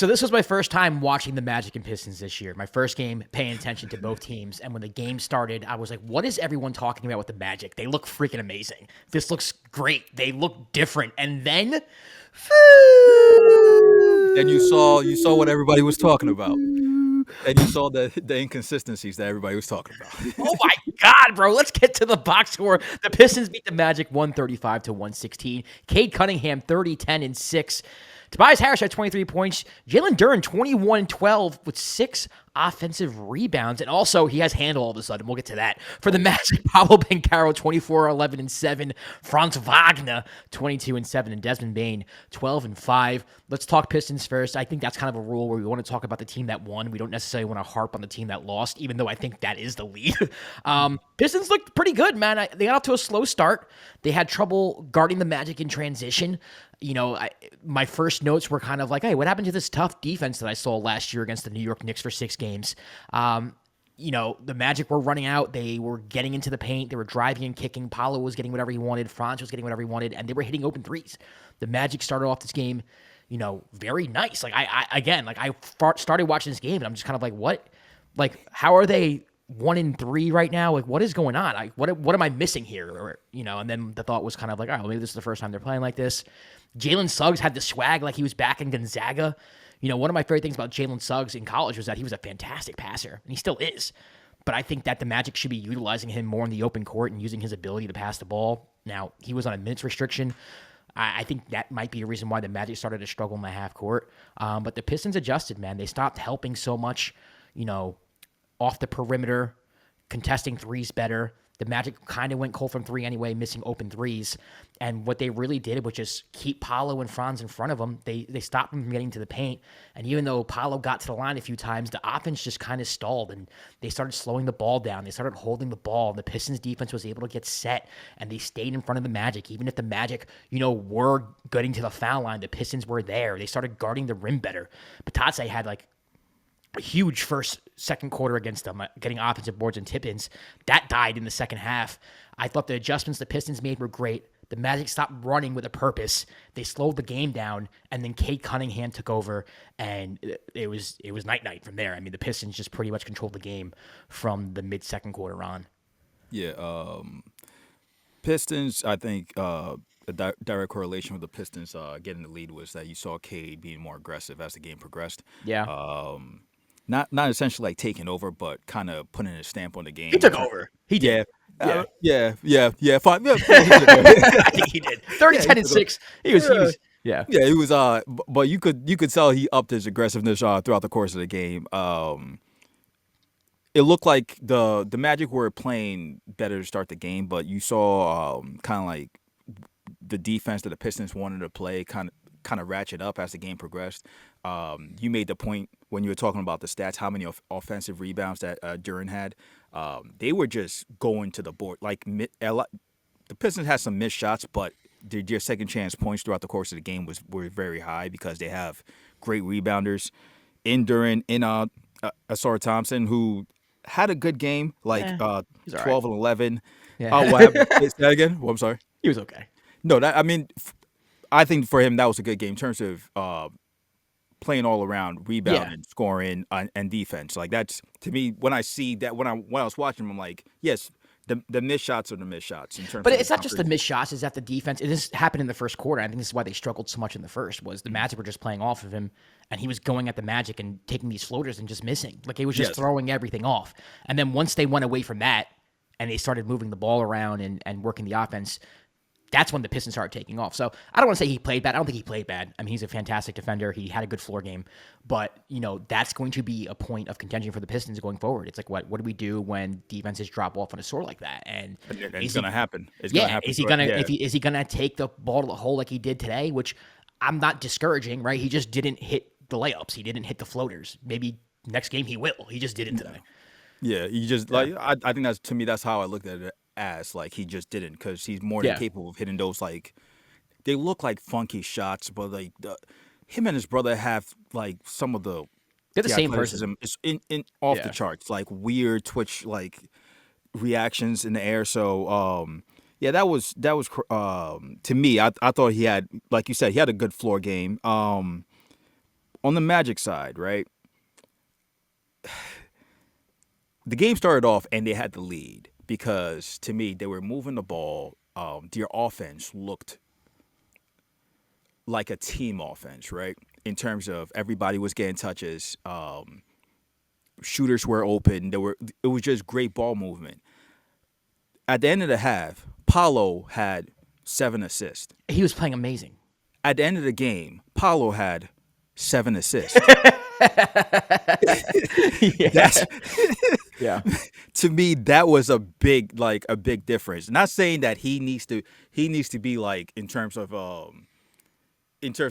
So this was my first time watching the Magic and Pistons this year. My first game paying attention to both teams. And when the game started, I was like, what is everyone talking about with the Magic? They look freaking amazing. This looks great. They look different. And then And you saw what everybody was talking about. And you saw the inconsistencies that everybody was talking about. oh my God, bro. Let's get to the box score. The Pistons beat the Magic 135 to 116. Cade Cunningham 30, 10, and 6. Tobias Harris had 23 points. Jalen Duren 21-12 with 6 offensive rebounds. And also, he has handle all of a sudden. We'll get to that. For the Magic, Paolo Banchero 24, 11, and 7. Franz Wagner 22 and 7. And Desmond Bane 12 and 5. Let's talk Pistons first. I think that's kind of a rule where we want to talk about the team that won. We don't necessarily want to harp on the team that lost, even though I think that is the lead. Pistons looked pretty good, man. They got off to a slow start. They had trouble guarding the Magic in transition. You know, my first notes were kind of like, hey, what happened to this tough defense that I saw last year against the New York Knicks for 6 games? You know, the Magic were running out. They were getting into the paint. They were driving and kicking. Paolo was getting whatever he wanted. Franz was getting whatever he wanted, and they were hitting open threes. The Magic started off this game, you know, very nice. Like, I started watching this game, and I'm just kind of like, what? Like, how are they 1-3 right now? Like, what is going on? Like, what am I missing here? Or, you know, and then the thought was kind of like, all right, well, maybe this is the first time they're playing like this. Jalen Suggs had the swag like he was back in Gonzaga. You know, one of my favorite things about Jalen Suggs in college was that he was a fantastic passer, and he still is. But I think that the Magic should be utilizing him more in the open court and using his ability to pass the ball. Now, he was on a minutes restriction. I think that might be a reason why the Magic started to struggle in the half court. But the Pistons adjusted, man. They stopped helping so much, you know, off the perimeter, contesting threes better. The Magic kind of went cold from 3 anyway, missing open threes. And what they really did was just keep Paolo and Franz in front of them. They stopped them from getting to the paint. And even though Paolo got to the line a few times, the offense just kind of stalled. And they started slowing the ball down. They started holding the ball. The Pistons defense was able to get set. And they stayed in front of the Magic. Even if the Magic, you know, were getting to the foul line, the Pistons were there. They started guarding the rim better. Batadze had like a huge second quarter against them, getting offensive boards and tip-ins. That died in the second half. I thought the adjustments the Pistons made were great. The Magic stopped running with a purpose. They slowed the game down, and then Cade Cunningham took over, and it was night-night from there. I mean, the Pistons just pretty much controlled the game from the mid-second quarter on. Yeah, Pistons, I think a direct correlation with the Pistons getting the lead was that you saw Cade being more aggressive as the game progressed. Yeah. Not essentially like taking over, but kind of putting a stamp on the game. He took over. He did. Yeah. Yeah. Fine. Yeah, I think he did. 30, yeah, 10, and 6. He was. Yeah. Yeah, he was. But you could tell he upped his aggressiveness throughout the course of the game. It looked like the Magic were playing better to start the game, but you saw kind of like the defense that the Pistons wanted to play kind of ratchet up as the game progressed. You made the point when you were talking about the stats, how many offensive rebounds that Duren had. They were just going to the board. Like the Pistons had some missed shots, but their second chance points throughout the course of the game were very high because they have great rebounders in Duren, in Asar Thompson, who had a good game, like 12 right. and 11. Yeah. What happened? Say that again? Well, I'm sorry. He was okay. No, I think for him that was a good game in terms of playing all around, rebounding, scoring, and defense. Like that's to me when I see that when I was watching him, I'm like, yes, the missed shots are the missed shots in terms. But of it's not just the missed shots; is that the defense? This happened in the first quarter. I think this is why they struggled so much in the first. Was the Magic were just playing off of him, and he was going at the Magic and taking these floaters and just missing. Like he was just throwing everything off. And then once they went away from that, and they started moving the ball around and working the offense, that's when the Pistons started taking off. So I don't want to say he played bad. I don't think he played bad. I mean, he's a fantastic defender. He had a good floor game. But, you know, that's going to be a point of contention for the Pistons going forward. It's like, what do we do when defenses drop off on a score like that? And it's going to happen. It's going to happen. Is he going to take the ball to the hole like he did today? Which I'm not discouraging, right? He just didn't hit the layups. He didn't hit the floaters. Maybe next game he will. He just didn't today. Yeah, he just like I think that's how I looked at it as like he just didn't because he's more than capable of hitting those like they look like funky shots, but like him and his brother have like some of they're the same person. It's in off the charts, like weird twitch like reactions in the air. So that was to me. I thought he had, like you said, he had a good floor game. on the Magic side, right? The game started off and they had the lead because to me they were moving the ball. Their offense looked like a team offense, right? In terms of everybody was getting touches, shooters were open. It was just great ball movement. At the end of the half, Paolo had 7 assists. He was playing amazing. At the end of the game, Paolo had 7 assists. Yeah. That's Yeah. to me that was a big difference. Not saying that he needs to be like in terms of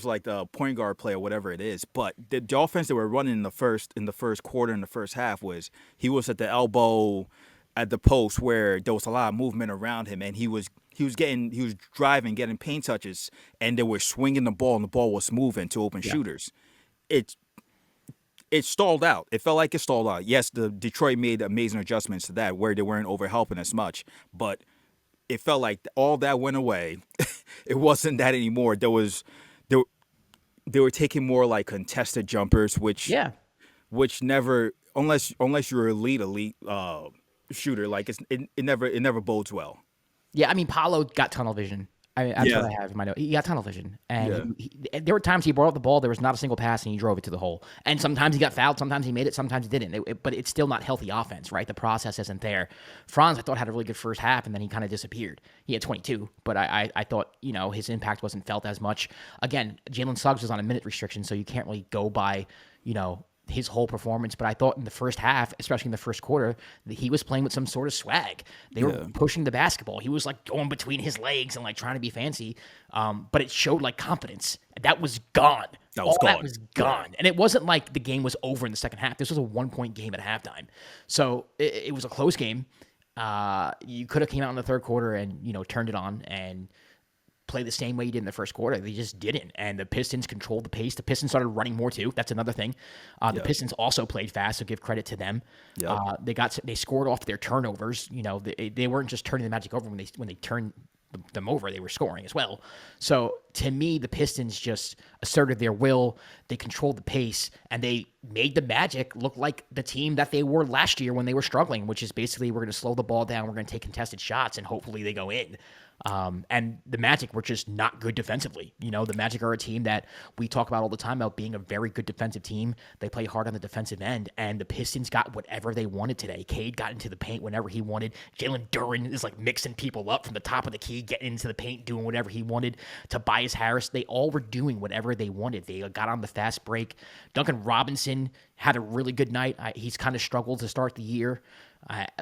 like the point guard play or whatever it is, but the offense that we're running in the first quarter in the first half was he was at the elbow at the post where there was a lot of movement around him and he was driving, getting paint touches, and they were swinging the ball and the ball was moving to open Yeah. shooters. It it stalled out. It felt like it stalled out. Yes, the Detroit made amazing adjustments to that where they weren't overhelping as much, but it felt like all that went away. It wasn't that anymore. There they were taking more like contested jumpers, Yeah. which never unless you're elite shooter, like it never bodes well. Yeah, I mean, Paolo got tunnel vision. I mean, that's Yeah, what I have in my note. He got tunnel vision, yeah, and there were times he brought up the ball. There was not a single pass, and he drove it to the hole. And sometimes he got fouled. Sometimes he made it. Sometimes he didn't. But it's still not healthy offense, right? The process isn't there. Franz, I thought, had a really good first half, and then he kind of disappeared. He had 22, but I thought his impact wasn't felt as much. Again, Jalen Suggs was on a minute restriction, so you can't really go by his whole performance, but I thought in the first half, especially in the first quarter, that he was playing with some sort of swag. They were yeah. pushing the basketball. He was like going between his legs and like trying to be fancy, but it showed like confidence. That was gone. That was All that gone. was Yeah. gone, and it wasn't like the game was over in the second half. This was a 1-point game at halftime, so it was a close game. You could have came out in the third quarter and turned it on and play the same way he did in the first quarter. They just didn't. And the Pistons controlled the pace. The Pistons started running more too. That's another thing. The Yep. Pistons also played fast, so give credit to them. Yep. They scored off their turnovers. They weren't just turning the Magic over when they turned them over, they were scoring as well. So to me, the Pistons just asserted their will. They controlled the pace, and they made the Magic look like the team that they were last year when they were struggling, which is basically we're going to slow the ball down, we're going to take contested shots, and hopefully they go in. And the Magic were just not good defensively. The Magic are a team that we talk about all the time about being a very good defensive team. They play hard on the defensive end, and the Pistons got whatever they wanted today. Cade got into the paint whenever he wanted. Jalen Duren is like mixing people up from the top of the key, getting into the paint, doing whatever he wanted. Tobias Harris, they all were doing whatever they wanted. They got on the fast break. Duncan Robinson had a really good night. He's kind of struggled to start the year.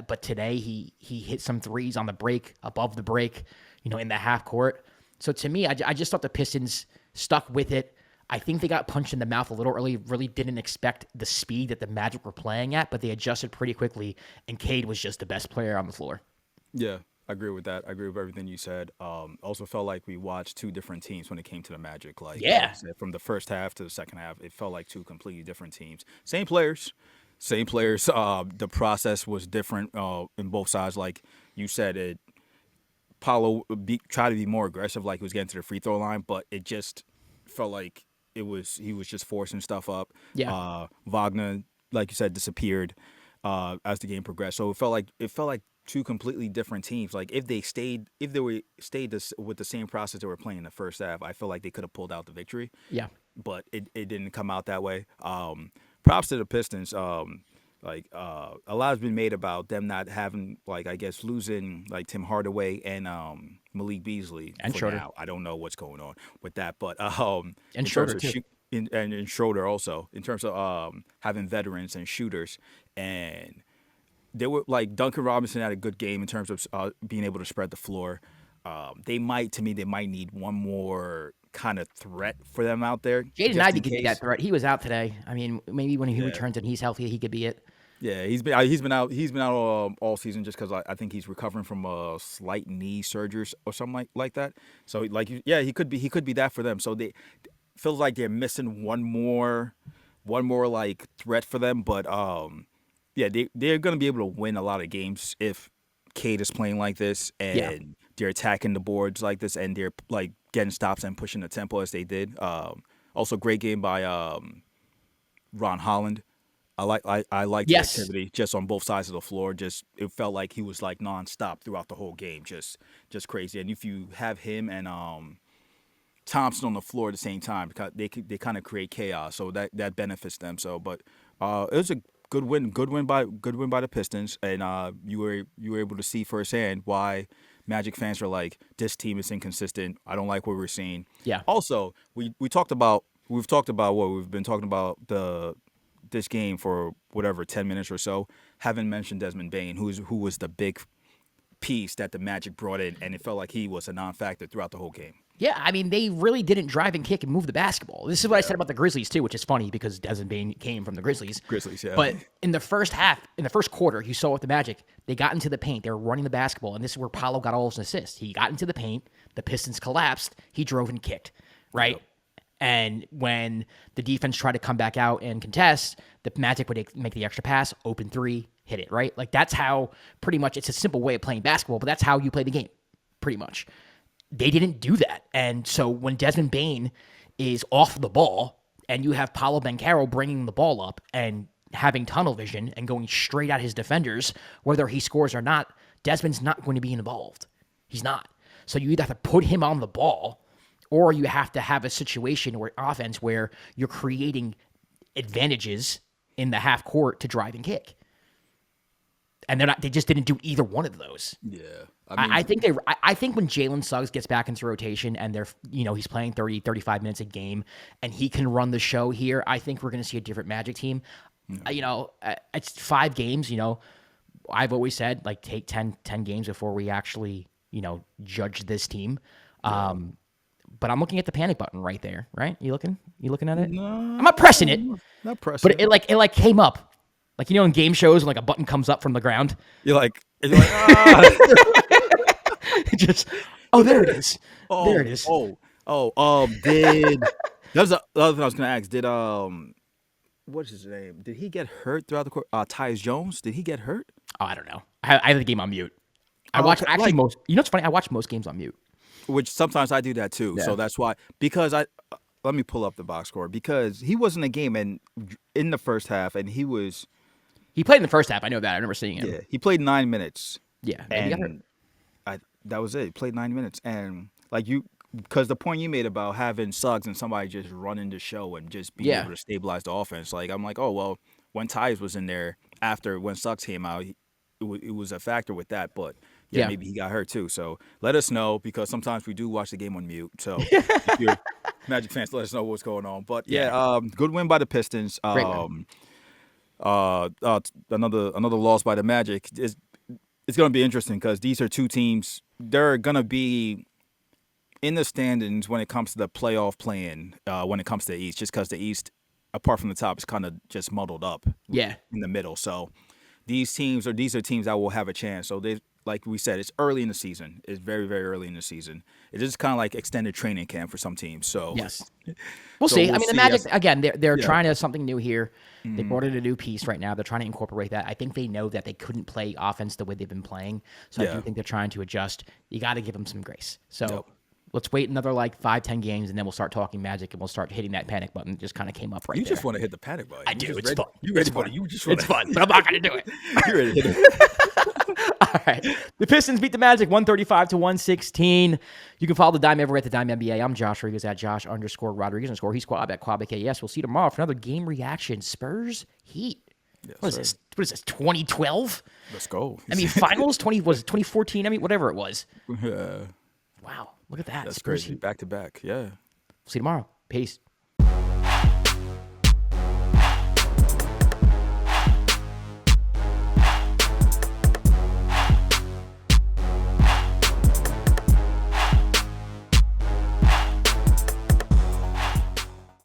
But today he hit some threes on the break, above the break, in the half court. So to me, I just thought the Pistons stuck with it. I think they got punched in the mouth a little early, really didn't expect the speed that the Magic were playing at, but they adjusted pretty quickly, and Cade was just the best player on the floor. Yeah, I agree with that. I agree with everything you said. Also felt like we watched two different teams when it came to the Magic. Like Yeah. you said, from the first half to the second half, it felt like two completely different teams. Same players, same players. The process was different in both sides. Like you said, Paulo tried to be more aggressive, like he was getting to the free throw line, but it just felt like he was just forcing stuff up. Yeah. Wagner, like you said, disappeared as the game progressed. So it felt like two completely different teams. Like if they stayed with the same process they were playing in the first half, I feel like they could have pulled out the victory. Yeah. But it didn't come out that way. Props to the Pistons. A lot has been made about them not having, like, I guess losing like Tim Hardaway and Malik Beasley And for Schroeder. now. I don't know what's going on with that, but And in Schroeder, terms of too. and Schroeder also in terms of having veterans and shooters, and they were like Duncan Robinson had a good game in terms of being able to spread the floor. They might need one more kind of threat for them out there, Jaden just Ivey in could be that case. threat. He was out today. I mean, maybe when he Yeah. returns and he's healthy, he could be it. Yeah, he's been out all season just because I think he's recovering from a slight knee surgery or something like that. So he could be that for them. So they feels like they're missing one more like threat for them. But yeah, they're gonna be able to win a lot of games if Cade is playing like this Yeah. and they're attacking the boards like this and they're like getting stops and pushing the tempo as they did. Also, great game by Ron Holland. I liked the Yes. activity just on both sides of the floor. Just it felt like he was like nonstop throughout the whole game. Just crazy. And if you have him and Thompson on the floor at the same time, because they kind of create chaos, so that benefits them. So, but it was a good win by the Pistons, and you were able to see firsthand why Magic fans are like, this team is inconsistent. I don't like what we're seeing. Yeah. Also, we've talked about what we've been talking about this game for whatever 10 minutes or so. Haven't mentioned Desmond Bain, who was the big piece that the Magic brought in, and it felt like he was a non-factor throughout the whole game. Yeah, I mean, they really didn't drive and kick and move the basketball. This is what I said about the Grizzlies, too, which is funny because Desmond Bain came from the Grizzlies. Yeah. But in the first quarter, you saw with the Magic, they got into the paint. They were running the basketball, and this is where Paolo got all his assists. He got into the paint. The Pistons collapsed. He drove and kicked, right? Yep. And when the defense tried to come back out and contest, the Magic would make the extra pass, open three, hit it, right? Like, that's how pretty much it's a simple way of playing basketball, but that's how you play the game, pretty much. They didn't do that. And so when Desmond Bain is off the ball and you have Paolo Banchero bringing the ball up and having tunnel vision and going straight at his defenders, whether he scores or not, Desmond's not going to be involved. He's not. So you either have to put him on the ball or you have to have a situation or offense where you're creating advantages in the half court to drive and kick. And they just didn't do either one of those. Yeah. I think when Jalen Suggs gets back into rotation and he's playing 30, 35 minutes a game and he can run the show here, I think we're going to see a different Magic team. It's 5 games, I've always said, like, take 10 games before we actually, judge this team. Yeah. But I'm looking at the panic button right there, right? You looking at it? No. I'm not pressing it. Not pressing. But it came up. Like, in game shows when like a button comes up from the ground. You're like ah. Just, there it is. There it is. Did that was the other thing I was gonna ask. Did what's his name? Did he get hurt throughout the court? Tyus Jones, did he get hurt? Oh, I don't know. I have the game on mute. I watch actually most. You know what's funny? I watch most games on mute. Which sometimes I do that too. Yeah. So that's why, because let me pull up the box score, because he was in the game and in the first half, and he played in the first half. I know that. I remember seeing him. Yeah, he played 9 minutes. Yeah, and that was it. He played 9 minutes, and because the point you made about having Suggs and somebody just running the show and just being able to stabilize the offense, I'm like, oh well, when Tyus was in there when Suggs came out, it was a factor with that, but. Yeah, maybe he got hurt too. So let us know, because sometimes we do watch the game on mute. So if you're Magic fans, let us know what's going on. But good win by the Pistons. Another loss by the Magic. It's going to be interesting because these are two teams. They're going to be in the standings when it comes to the playoff playing. When it comes to the East, just because the East, apart from the top, is kind of just muddled up. Yeah, in the middle. So these are teams that will have a chance. So like we said, it's early in the season. It's very, very early in the season. It is kind of like extended training camp for some teams. So yes, we'll see. I mean, the Magic again. They're trying to something new here. Mm-hmm. They brought in a new piece right now. They're trying to incorporate that. I think they know that they couldn't play offense the way they've been playing. So I do think they're trying to adjust. You got to give them some grace. So let's wait another 5-10 games, and then we'll start talking Magic, and we'll start hitting that panic button. It just kind of came up right there. You just want to hit the panic button. I do. It's fun. It's fun. It's fun, but I'm not going to do it. You're ready to hit it. All right. The Pistons beat the Magic 135-116. You can follow the Dime everywhere at the Dime NBA. I'm Josh Rodriguez at Josh_Rodriguez_. He's Kwab at Kwab KS. We'll see you tomorrow for another game reaction. Spurs Heat. Yes, what is this? 2012? Let's go. I mean, finals 2014. I mean, whatever it was. Yeah. Wow. Look at that. That's crazy. Back to back. Yeah. See you tomorrow. Peace.